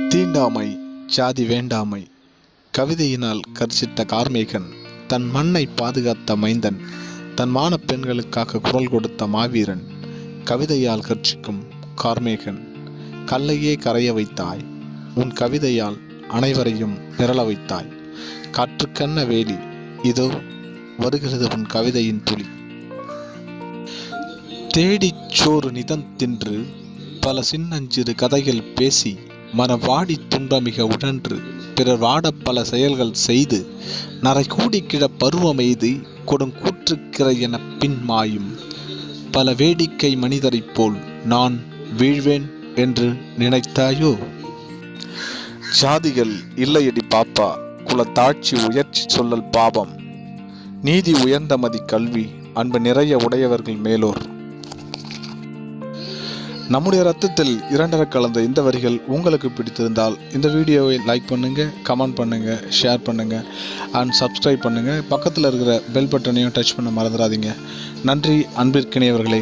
தீண்டாமை ஜாதி வேண்டாமை கவிதையினால் கர்ச்சித்த கார்மேகன், தன் மண்ணை பாதுகாத்த மைந்தன், தன் மானப் பெண்களுக்காக குரல் கொடுத்த மாவீரன், கவிதையால் கர்ச்சிக்கும் கார்மேகன். கல்லையே கரைய வைத்தாய், உன் கவிதையால் அனைவரையும் மிரள வைத்தாய். காற்றுக்கண்ண வேலி, இதோ வருகிறது உன் கவிதையின் துளி. தேடிச் சோறு நிதம் தின்று பல சின்னஞ்சிறு கதைகள் பேசி மனம் வாடி துன்பமிக உழன்று பிறர் வாட பல செயல்கள் செய்து நரை கூடி கிட பருவமெய்து கொடுங்கூற்றுக்கிற என பின் மாயும் பல வேடிக்கை மனிதரைப் போல் நான் வீழ்வேன் என்று நினைத்தாயோ? ஜாதிகள் இல்லையடி பாப்பா, குலத்தாட்சி உயர்ச்சி சொல்லல் பாவம், நீதி உயர்ந்த மதி கல்வி, அன்பு நிறைய உடையவர்கள் மேலோர். நம்முடைய ரத்தத்தில் இரண்டரை கலந்த இந்த வரிகள் உங்களுக்கு பிடித்திருந்தால் இந்த வீடியோவை லைக் பண்ணுங்கள், கமெண்ட் பண்ணுங்கள், ஷேர் பண்ணுங்கள் அண்ட் சப்ஸ்கிரைப் பண்ணுங்கள். பக்கத்தில் இருக்கிற பெல் பட்டனையும் டச் பண்ண மறந்துடாதீங்க. நன்றி அன்பிற்கினியவர்களே.